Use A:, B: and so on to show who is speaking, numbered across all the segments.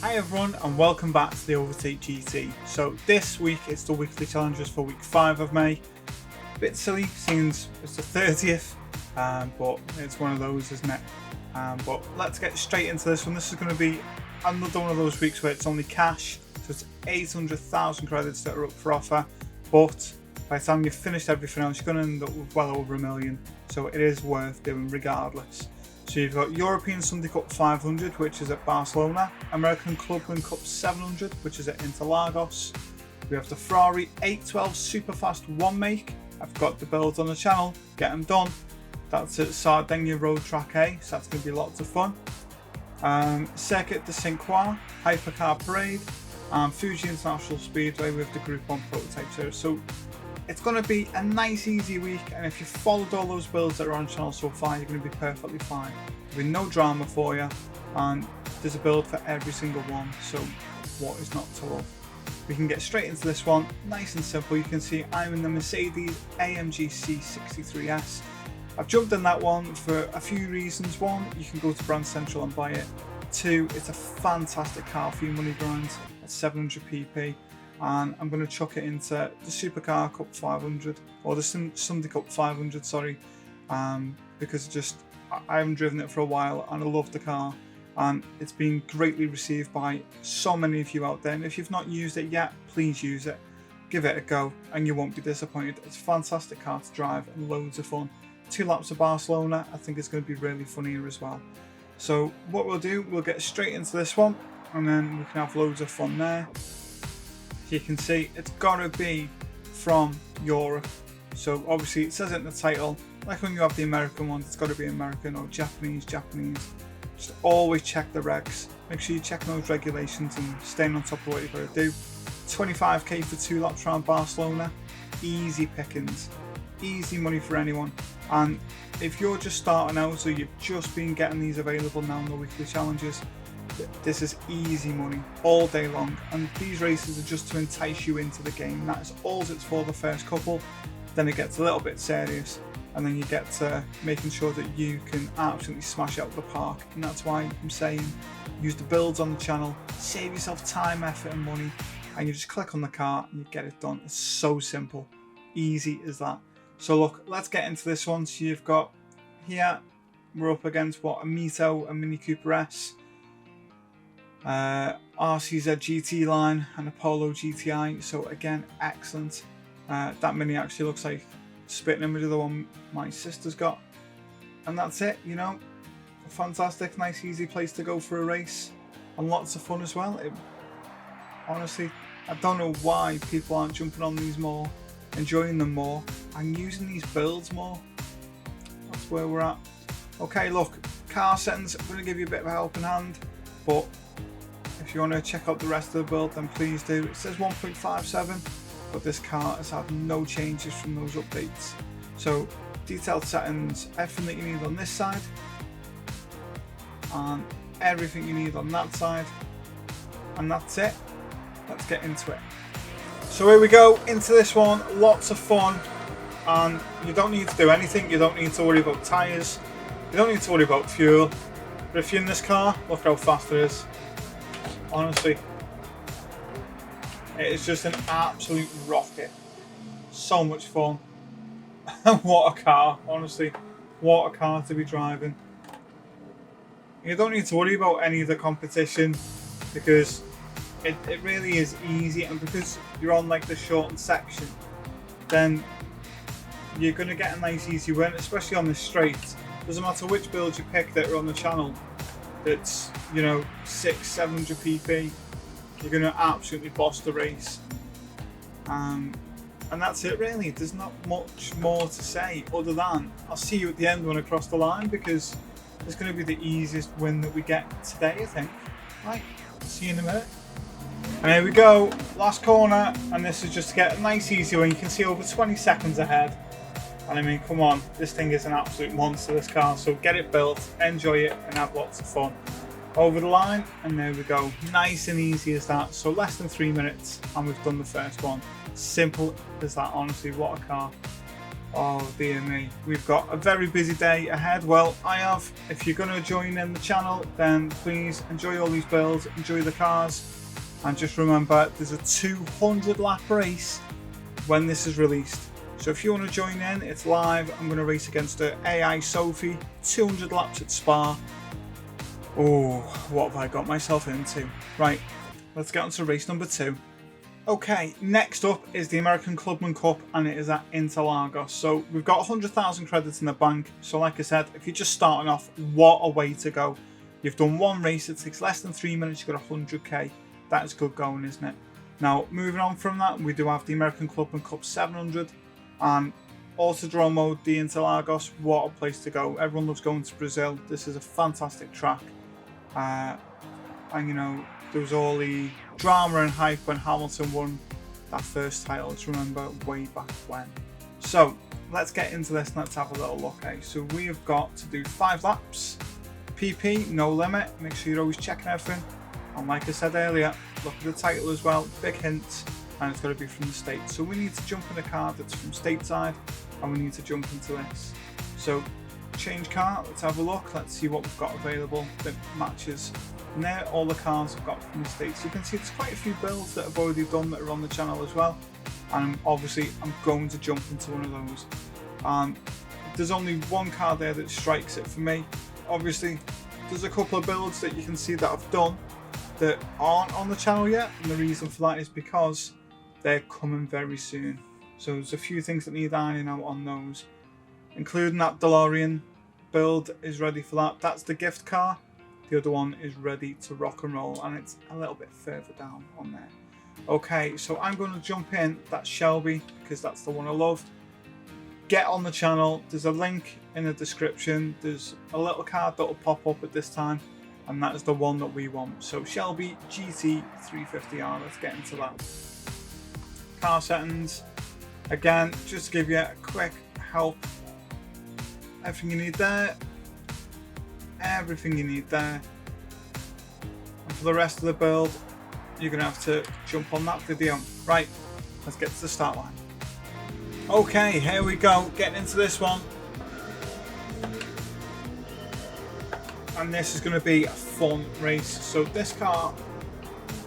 A: Hi everyone and welcome back to the Overtake GT. So this week it's the weekly challenges for week 5 of May. A bit silly since it's the 30th, but it's one of those, isn't it? But let's get straight into this one. This is going to be another one of those weeks where it's only cash, so it's 800,000 credits that are up for offer, but by the time you've finished everything else you're going to end up with well over $1 million, so it is worth doing regardless. So you've got European Sunday Cup 500, which is at Barcelona, American Clubman Cup 700, which is at Interlagos. We have the Ferrari 812 Superfast 1 make. I've got the builds on the channel, get them done. That's at Sardinia Road Track A, so that's going to be lots of fun. Circuit de Saint-Croix, Hypercar Parade, and Fuji International Speedway with the Group 1 prototype series. So it's going to be a nice easy week, and if you followed all those builds that are on the channel so far, you're going to be perfectly fine. There'll be no drama for you, and there's a build for every single one, so what is not to love? We can get straight into this one, nice and simple. You can see I'm in the Mercedes AMG C63S. I've jumped in that one for a few reasons. One, you can go to Brand Central and buy it. Two, it's a fantastic car for your money grind at 700 pp. And I'm going to chuck it into the Supercar Cup 500, or the Sunday Cup 500, sorry, because I haven't driven it for a while and I love the car, and it's been greatly received by so many of you out there. And if you've not used it yet, please use it, give it a go, and you won't be disappointed. It's a fantastic car to drive and loads of fun. 2 laps of Barcelona, I think it's going to be really fun here as well. So what we'll do, we'll get straight into this one, and then we can have loads of fun there. You can see it's got to be from Europe, so obviously it says it in the title, like when you have the American ones, it's got to be American, or Japanese. Just always check the regs, make sure you're checking those regulations and staying on top of what you've got to do. 25k for 2 laps around Barcelona, easy pickings, easy money for anyone. And if you're just starting out, so you've just been getting these available now in the weekly challenges, this is easy money all day long, and these races are just to entice you into the game. That is all it's for, the first couple. Then it gets a little bit serious, and then you get to making sure that you can absolutely smash out the park. And that's why I'm saying use the builds on the channel, save yourself time, effort and money, and you just click on the car and you get it done. It's so simple, easy as that. So look, let's get into this one. So you've got here, we're up against what, a Mito, a Mini Cooper S, RCZ GT line and a Polo GTI, so again excellent. That Mini actually looks like a spitting image of the one my sister's got, and that's it, you know, a fantastic, nice, easy place to go for a race, and lots of fun as well. Honestly, I don't know why people aren't jumping on these more, enjoying them more, and using these builds more. That's where we're at. Okay, look, car settings, I'm going to give you a bit of a helping hand, but if you want to check out the rest of the build, then please do. It says 1.57, but this car has had no changes from those updates. So detailed settings, everything that you need on this side, and everything you need on that side, and that's it. Let's get into it. So here we go, into this one, lots of fun, and you don't need to do anything. You don't need to worry about tyres, you don't need to worry about fuel, but if you're in this car, look how fast it is. Honestly, it is just an absolute rocket. So much fun. What a car, honestly. What a car to be driving. You don't need to worry about any of the competition, because it really is easy, and because you're on like the shortened section, then you're going to get a nice easy win, especially on the straight. Doesn't matter which build you pick that are on the channel, that's, you know, 600-700 pp, you're going to absolutely boss the race, and that's it really. There's not much more to say other than I'll see you at the end when I cross the line, because it's going to be the easiest win that we get today, I think. Right, see you in a minute. And here we go, last corner, and this is just to get a nice easy win. You can see over 20 seconds ahead. And I mean, come on, this thing is an absolute monster, this car. So get it built, enjoy it, and have lots of fun. Over the line, and there we go. Nice and easy as that. So less than 3 minutes, and we've done the first one. Simple as that, honestly. What a car. Oh dear me, we've got a very busy day ahead. Well, I have. If you're going to join in the channel, then please enjoy all these builds, enjoy the cars, and just remember there's a 200 lap race when this is released. So if you want to join in, it's live. I'm going to race against the AI Sophie, 200 laps at Spa. Oh, what have I got myself into? Right, let's get on to race number 2. Okay, next up is the American Clubman Cup, and it is at Interlagos. So we've got 100,000 credits in the bank. So like I said, if you're just starting off, what a way to go. You've done one race, it takes less than 3 minutes, you've got 100k. That is good going, isn't it? Now, moving on from that, we do have the American Clubman Cup 700 and Autodromo de Interlagos. What a place to go. Everyone loves going to Brazil. This is a fantastic track. And you know, there was all the drama and hype when Hamilton won that first title. Let's remember way back when. So let's get into this and let's have a little look. Okay, so we have got to do 5 laps. PP, no limit. Make sure you're always checking everything. And like I said earlier, look at the title as well. Big hint, and it's got to be from the States. So we need to jump in a car that's from stateside, and we need to jump into this. So change car. Let's have a look. Let's see what we've got available that matches. And there, all the cars I've got from the States. You can see there's quite a few builds that I've already done that are on the channel as well. And obviously, I'm going to jump into one of those. There's only one car there that strikes it for me. Obviously, there's a couple of builds that you can see that I've done that aren't on the channel yet. And the reason for that is because they're coming very soon. So there's a few things that need ironing out on those. Including that DeLorean build is ready for that. That's the gift car. The other one is ready to rock and roll, and it's a little bit further down on there. Okay, so I'm going to jump in. That's Shelby, because that's the one I love. Get on the channel. There's a link in the description. There's a little card that will pop up at this time, and that is the one that we want. So Shelby GT350R. Let's get into that. Car settings. Again, just to give you a quick help. Everything you need there. Everything you need there. And for the rest of the build, you're going to have to jump on that video. Right, let's get to the start line. Okay, here we go. Getting into this one. And this is going to be a fun race. So this car,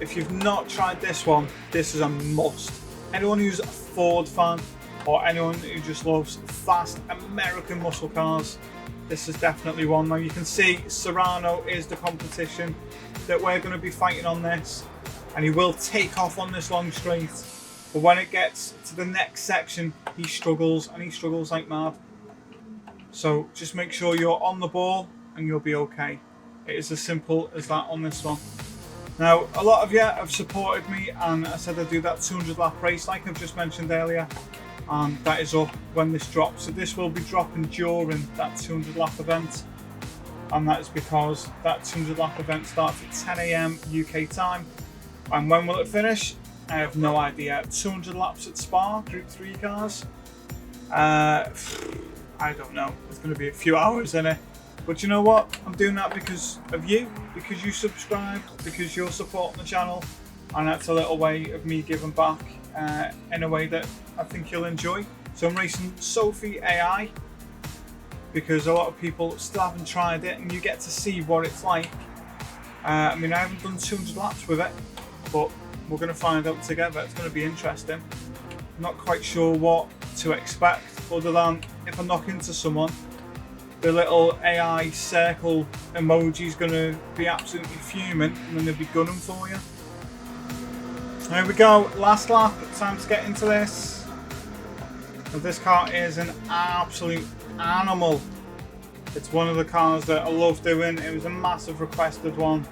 A: if you've not tried this one, this is a must. Anyone who's a Ford fan, or anyone who just loves fast American muscle cars, this is definitely one. Now you can see Serrano is the competition that we're going to be fighting on this, and he will take off on this long straight, but when it gets to the next section he struggles, and he struggles like mad. So just make sure you're on the ball and you'll be okay. It is as simple as that on this one. Now a lot of you have supported me, and I said I'd do that 200 lap race like I've just mentioned earlier. And that is up when this drops. So this will be dropping during that 200 lap event. And that is because that 200 lap event starts at 10 AM UK time. And when will it finish? I have no idea. 200 laps at Spa, Group 3 cars. I don't know. It's going to be a few hours in it. But you know what? I'm doing that because of you. Because you subscribed. Because you're supporting the channel. And that's a little way of me giving back in a way that I think you'll enjoy. So I'm racing Sophie AI because a lot of people still haven't tried it, and you get to see what it's like. I mean, I haven't done 200 laps with it, but we're going to find out together. It's going to be interesting. I'm not quite sure what to expect, other than if I knock into someone, the little AI circle emoji is going to be absolutely fuming, and then they'll be gunning for you. Here we go, last lap, time to get into this. And this car is an absolute animal. It's one of the cars that I love doing. It was a massive requested one.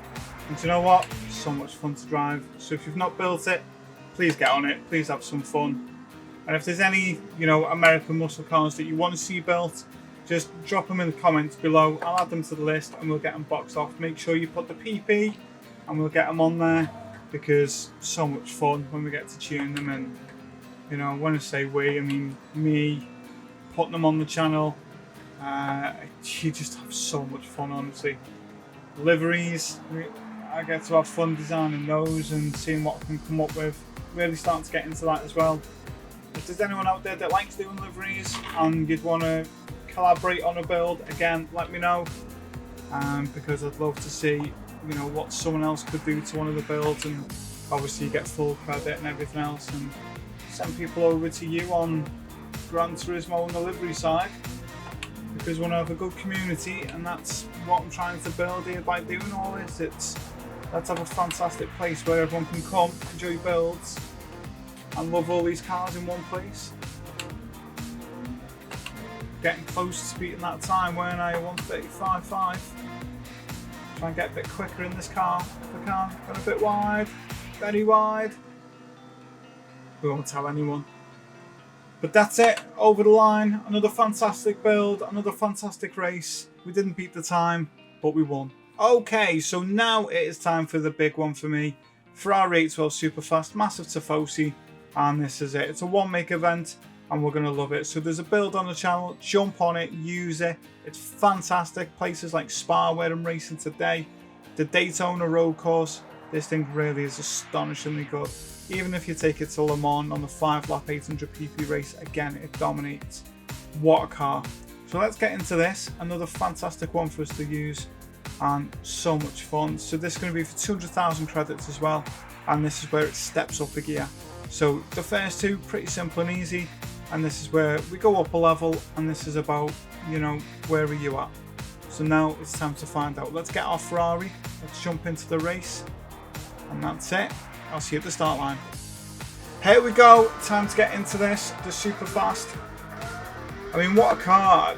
A: And do you know what? It's so much fun to drive. So if you've not built it, please get on it. Please have some fun. And if there's any, American muscle cars that you want to see built, just drop them in the comments below. I'll add them to the list and we'll get them boxed off. Make sure you put the PP and we'll get them on there. Because so much fun when we get to tune them, and when I say we, I mean me putting them on the channel. You just have so much fun, honestly. Liveries, I get to have fun designing those and seeing what I can come up with. Really starting to get into that as well. If there's anyone out there that likes doing liveries and you'd want to collaborate on a build, again, let me know, because I'd love to see, you know, what someone else could do to one of the builds, and obviously you get full credit and everything else, and send people over to you on Gran Turismo on the livery side, because we want to have a good community, and that's what I'm trying to build here by doing all this. Let's have a fantastic place where everyone can come, enjoy builds, and love all these cars in one place. Getting close to beating that time, weren't I? 1:35.5. Try and get a bit quicker in this car if I can. Got a bit wide, very wide. We won't tell anyone. But that's it, over the line. Another fantastic build, another fantastic race. We didn't beat the time, but we won. Okay, so now it is time for the big one for me. Ferrari 812 Superfast, massive Tifosi, and this is it. It's a one-make event, and we're going to love it. So there's a build on the channel, jump on it, use it. It's fantastic. Places like Spa, where I'm racing today, the Daytona road course, this thing really is astonishingly good. Even if you take it to Le Mans on the 5-lap 800 pp race, again, it dominates. What a car. So let's get into this. Another fantastic one for us to use, and so much fun. So this is going to be for 200,000 credits as well, and this is where it steps up a gear. So the first two, pretty simple and easy, and this is where we go up a level, and this is about, you know, where are you at? So now it's time to find out. Let's get our Ferrari, let's jump into the race, and that's it. I'll see you at the start line. Here we go, time to get into this, the Superfast. I mean, what a car.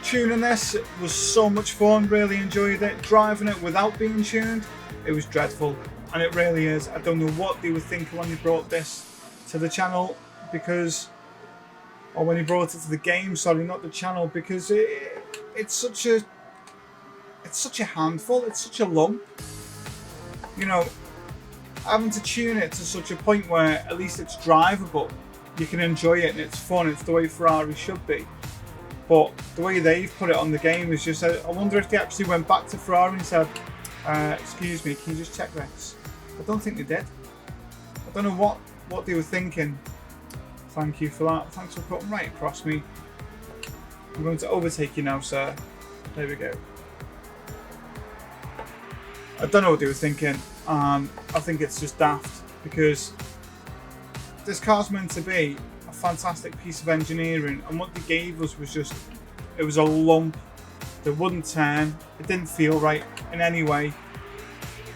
A: Tuning this was so much fun, really enjoyed it. Driving it without being tuned, it was dreadful, and it really is. I don't know what they were thinking when they brought this to the channel, because, or when he brought it to the game, sorry, not the channel, because it's such a handful, it's such a lump, you know. Having to tune it to such a point where at least it's drivable, you can enjoy it and it's fun, it's the way Ferrari should be. But the way they've put it on the game is just, I wonder if they actually went back to Ferrari and said, excuse me, can you just check this? I don't think they did. I don't know what they were thinking. Thank you for that. Thanks for putting right across me. I'm going to overtake you now, sir. There we go. I don't know what they were thinking. I think it's just daft, because this car's meant to be a fantastic piece of engineering, and what they gave us was just, it was a lump that wouldn't turn. It didn't feel right in any way,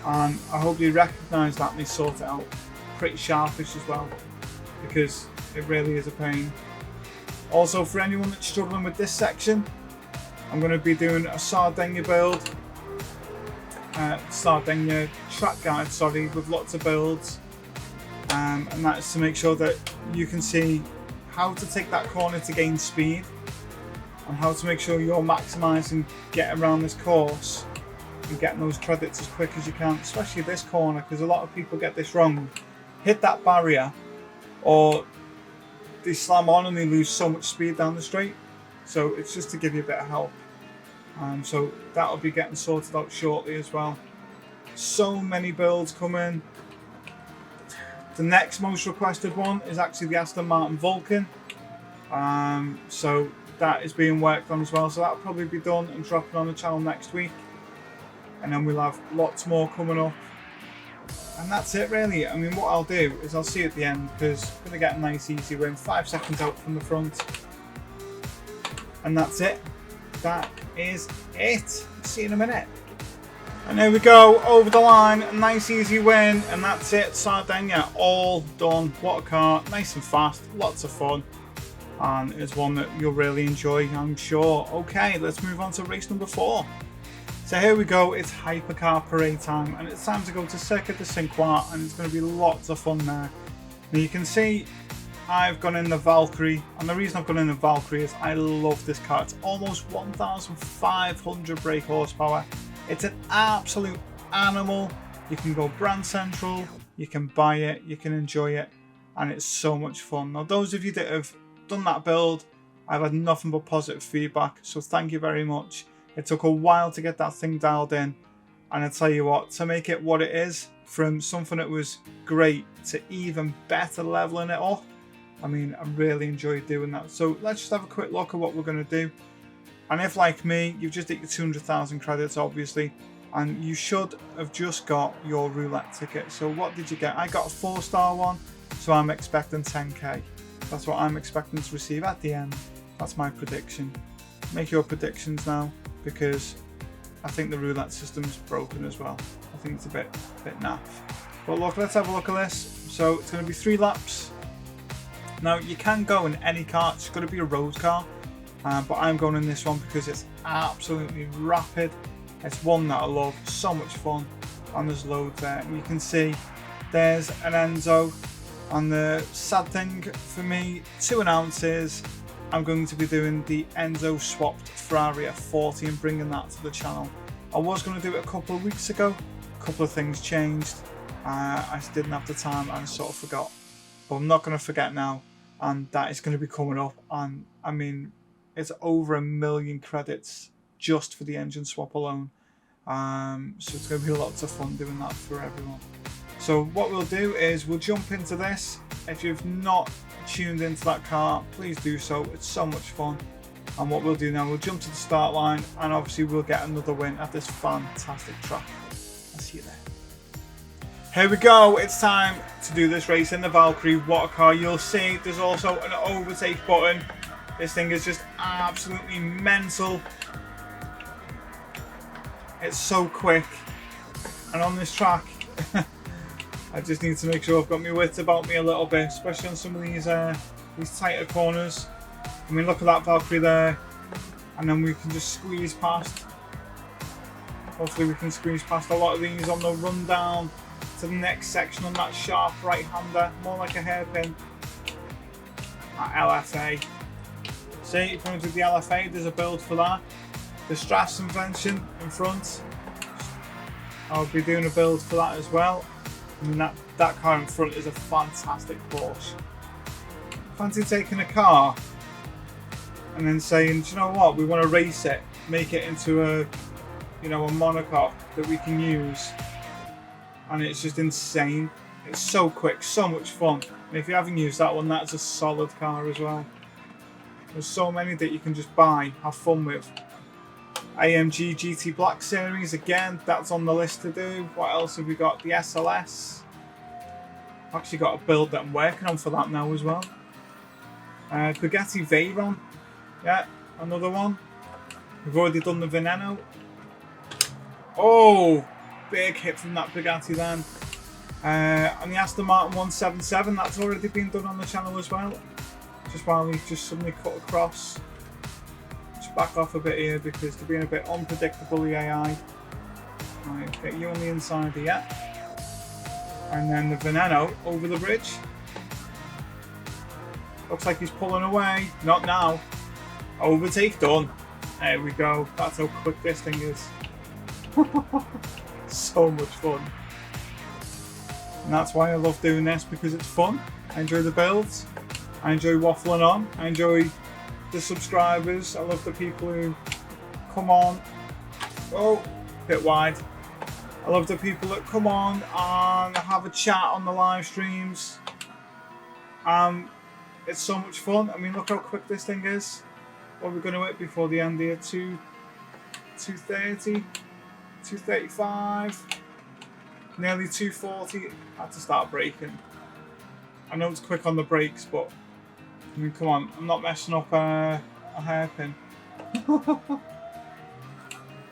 A: and I hope they recognise that and they sort it out. Pretty sharpish as well, because it really is a pain. Also, for anyone that's struggling with this section, I'm going to be doing a Sardinia build. Sardinia track guide, sorry, with lots of builds, and that is to make sure that you can see how to take that corner to gain speed, and how to make sure you're maximising getting around this course and getting those credits as quick as you can, especially this corner, because a lot of people get this wrong, hit that barrier, or they slam on and they lose so much speed down the straight. So it's just to give you a bit of help. So that'll be getting sorted out shortly as well. So many builds coming. The next most requested one is actually the Aston Martin Vulcan. So that is being worked on as well. So that'll probably be done and dropping on the channel next week. And then we'll have lots more coming up. And that's it really. I mean, what I'll do is I'll see you at the end, because I'm going to get a nice easy win. 5 seconds out from the front. And that's it. That is it. See you in a minute. And there we go, over the line, a nice easy win, and that's it. Sardinia, all done. What a car, nice and fast, lots of fun, and it's one that you'll really enjoy, I'm sure. Okay, let's move on to race number 4. So here we go, it's Hypercar parade time, and it's time to go to Circuit de Cinquart, and it's going to be lots of fun there. Now you can see I've gone in the Valkyrie, and the reason I've gone in the Valkyrie is I love this car. It's almost 1,500 brake horsepower. It's an absolute animal. You can go brand central, you can buy it, you can enjoy it, and it's so much fun. Now those of you that have done that build, I've had nothing but positive feedback, so thank you very much. It took a while to get that thing dialed in, and I tell you what, to make it what it is, from something that was great to even better leveling it up, I mean, I really enjoyed doing that. So let's just have a quick look at what we're going to do. And if, like me, you've just hit your 200,000 credits, obviously, and you should have just got your roulette ticket. So what did you get? I got a 4-star one, so I'm expecting 10k. That's what I'm expecting to receive at the end. That's my prediction. Make your predictions now, because I think the roulette system's broken as well. I think it's a bit naff. But look, let's have a look at this. So it's going to be 3 laps. Now you can go in any car, it's got to be a road car. But I'm going in this one because it's absolutely rapid. It's one that I love, so much fun, and there's loads there. And you can see there's an Enzo, and the sad thing for me to announce is I'm going to be doing the Enzo swapped Ferrari F40 and bringing that to the channel. I was going to do it a couple of weeks ago, a couple of things changed. I just didn't have the time and I sort of forgot. But I'm not going to forget now, and that is going to be coming up. And I mean, it's over 1 million credits just for the engine swap alone. So it's going to be lots of fun doing that for everyone. So what we'll do is we'll jump into this. If you've not tuned into that car, please do so. It's so much fun. And what we'll do now, we'll jump to the start line, and obviously we'll get another win at this fantastic track. I'll see you there. Here we go, it's time to do this race in the Valkyrie. What a car. You'll see there's also an overtake button. This thing is just absolutely mental. It's so quick. And on this track, I just need to make sure I've got my wits about me a little bit, especially on some of these tighter corners. I mean, look at that Valkyrie there. And then we can just squeeze past. Hopefully we can squeeze past a lot of these on the run down to the next section on that sharp right-hander, more like a hairpin. That LFA. See, if you want to do the LFA, there's a build for that. The Strass invention in front, I'll be doing a build for that as well. I mean, that car in front is a fantastic Porsche. Fancy taking a car and then saying, do you know what, we want to race it, make it into a monocoque that we can use. And it's just insane. It's so quick, so much fun. And if you haven't used that one, that's a solid car as well. There's so many that you can just buy, have fun with. AMG GT Black Series, again, that's on the list to do. What else have we got? The SLS. I've actually got a build that I'm working on for that now as well. Bugatti Veyron. Yeah, another one. We've already done the Veneno. Oh! Big hit from that Bugatti then. And the Aston Martin 177, that's already been done on the channel as well. Just while we just suddenly cut across. Just back off a bit here because they're being a bit unpredictable, the AI. Right, get you on the inside here. And then the Veneno over the bridge. Looks like he's pulling away. Not now. Overtake done. There we go. That's how quick this thing is. So much fun. And that's why I love doing this, because it's fun. I enjoy the builds. I enjoy waffling on. I enjoy the subscribers. I love the people who come on. Oh, bit wide. I love the people that come on and have a chat on the live streams. It's so much fun. I mean, look how quick this thing is. What are we going to hit before the end here? 230, 235, nearly 240. I had to start braking. I know it's quick on the brakes, but I mean, come on, I'm not messing up a hairpin.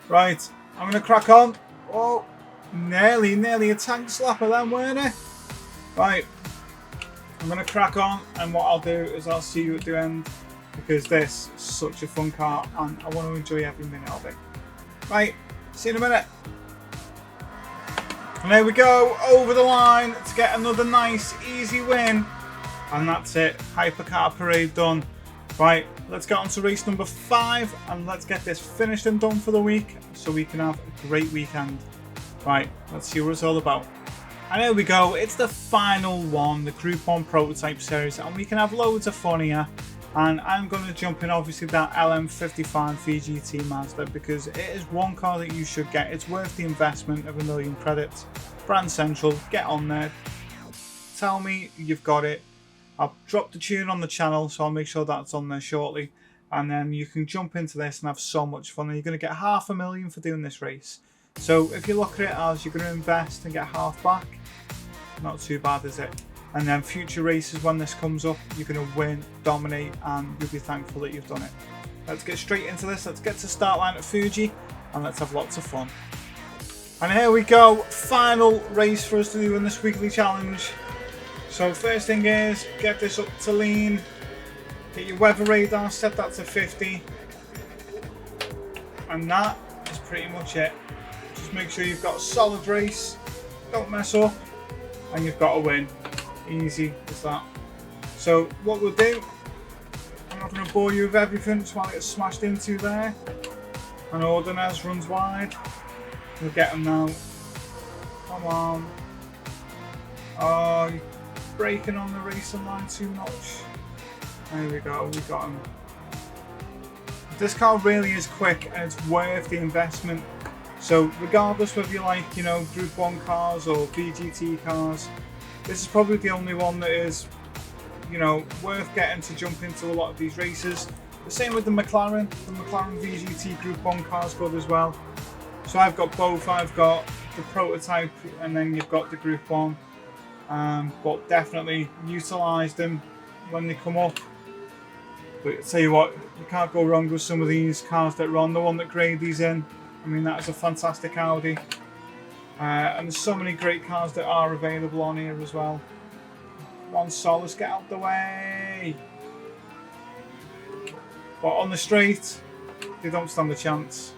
A: Right, I'm going to crack on. Oh, nearly a tank slapper then, weren't it? Right, I'm going to crack on, and what I'll do is I'll see you at the end, because this is such a fun car and I want to enjoy every minute of it. Right, see you in a minute. And there we go, over the line to get another nice, easy win. And that's it, Hypercar parade done. Right, let's get on to race number 5 and let's get this finished and done for the week so we can have a great weekend. Right, let's see what it's all about. And there we go, it's the final one, the Group 1 Prototype Series, and we can have loads of fun here. And I'm going to jump in obviously that LM55 VGT Mazda, because it is one car that you should get. It's worth the investment of 1 million credits. Brand Central, get on there. Tell me you've got it. I'll drop the tune on the channel, so I'll make sure that's on there shortly. And then you can jump into this and have so much fun. And you're going to get $500,000 for doing this race. So if you look at it as you're going to invest and get half back, not too bad, is it? And then future races, when this comes up, you're going to win, dominate, and you'll be thankful that you've done it. Let's get straight into this. Let's get to start line at Fuji, and let's have lots of fun. And here we go, final race for us to do in this weekly challenge. So first thing is, get this up to lean. Get your weather radar, set that to 50. And that is pretty much it. Just make sure you've got a solid race, don't mess up, and you've got to win. Easy as that. So what we'll do, I'm not going to bore you with everything, just while it gets smashed into there. And Ordonez runs wide. We'll get him now. Come on. Oh, you're braking on the racing line too much. There we go, we got him. This car really is quick and it's worth the investment. So regardless whether you like, Group 1 cars or VGT cars, this is probably the only one that is, worth getting to jump into a lot of these races. The same with the McLaren. The McLaren VGT Group 1 car's good as well. So I've got both. I've got the prototype and then you've got the Group 1. But definitely utilise them when they come up. But I'll tell you what, you can't go wrong with some of these cars that are on. The one that Grady's in, I mean, that is a fantastic Audi. And there's so many great cars that are available on here as well. One Solace, get out the way. But on the straight, they don't stand a chance.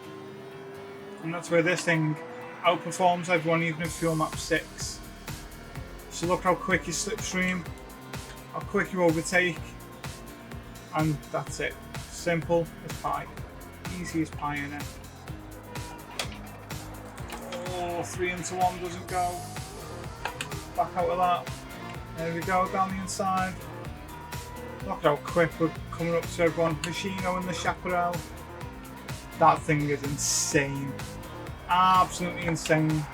A: And that's where this thing outperforms everyone, even in fuel map 6. So look how quick you slipstream, how quick you overtake. And that's it. Simple as pie. Easy as pie, innit? Oh, 3 into 1 doesn't go. Back out of that. There we go, down the inside. Look how quick we're coming up to everyone. Machino and the Chaparral. That thing is insane. Absolutely insane.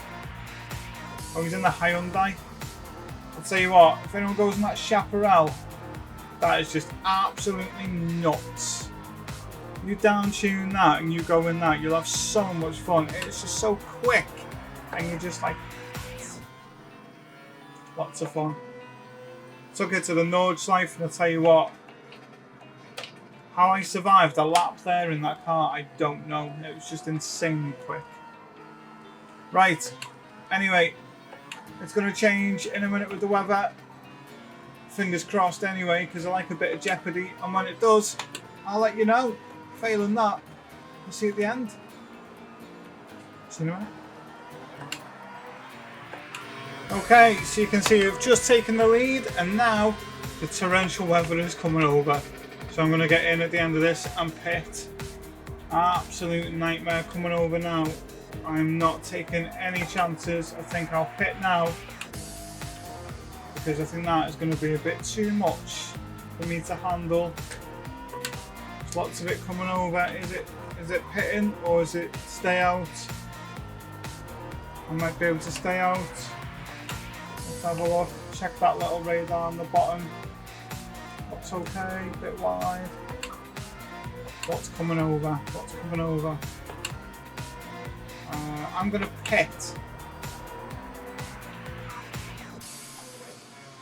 A: Oh, he's in the Hyundai. I'll tell you what, if anyone goes in that Chaparral, that is just absolutely nuts. You down tune that and you go in that, you'll have so much fun. It's just so quick and you're just like, lots of fun. Took it to the Nordschleife and I'll tell you what, how I survived a lap there in that car, I don't know. It was just insanely quick. Right, anyway, it's going to change in a minute with the weather. Fingers crossed anyway, because I like a bit of jeopardy, and when it does, I'll let you know. Failing that, we'll see you at the end. See you in a minute. Okay, so you can see I've just taken the lead, and now the torrential weather is coming over. So I'm going to get in at the end of this and pit. Absolute nightmare coming over now. I'm not taking any chances. I think I'll pit now, because I think that is going to be a bit too much for me to handle. There's lots of it coming over. Is it pitting or is it stay out? I might be able to stay out. Let's have a look. Check that little radar on the bottom. Looks okay, a bit wide. What's coming over? What's coming over? I'm going to pit.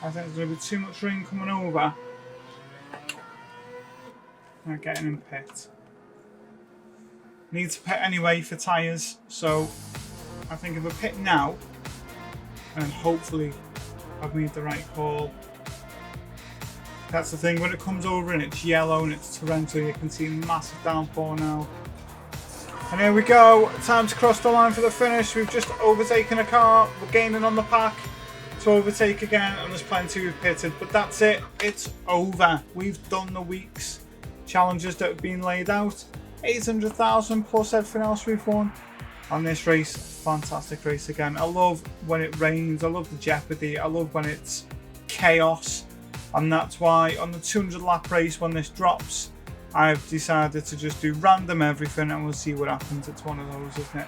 A: I think there's going to be too much rain coming over. I'm getting in pit. Need to pit anyway for tyres, so I think if I pit now, and hopefully I've made the right call. That's the thing, when it comes over and it's yellow and it's torrential, you can see massive downpour now. And here we go, time to cross the line for the finish. We've just overtaken a car, we're gaining on the pack to overtake again, and there's plenty we've pitted, but that's it, it's over. We've done the week's challenges that have been laid out. 800,000 plus everything else we've won on this race. Fantastic race again. I love when it rains, I love the jeopardy, I love when it's chaos, and that's why on the 200 lap race when this drops, I've decided to just do random everything and we'll see what happens. It's one of those, isn't it?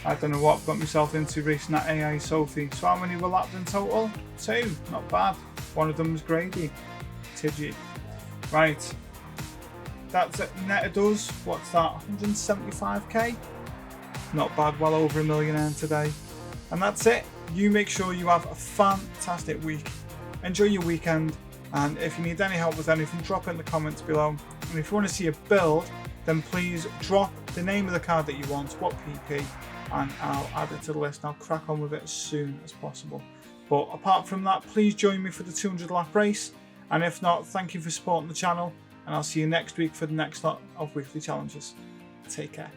A: I don't know what I've got myself into racing that AI Sophie. So how many were lapped in total? 2, not bad. One of them was Grady. Tidgy. Right. That's it. Net does. What's that? 175k? Not bad. Well over $1 million today. And that's it. You make sure you have a fantastic week. Enjoy your weekend. And if you need any help with anything, drop it in the comments below. And if you want to see a build, then please drop the name of the car that you want, what PP, and I'll add it to the list. I'll crack on with it as soon as possible. But apart from that, please join me for the 200 lap race. And if not, thank you for supporting the channel. And I'll see you next week for the next lot of weekly challenges. Take care.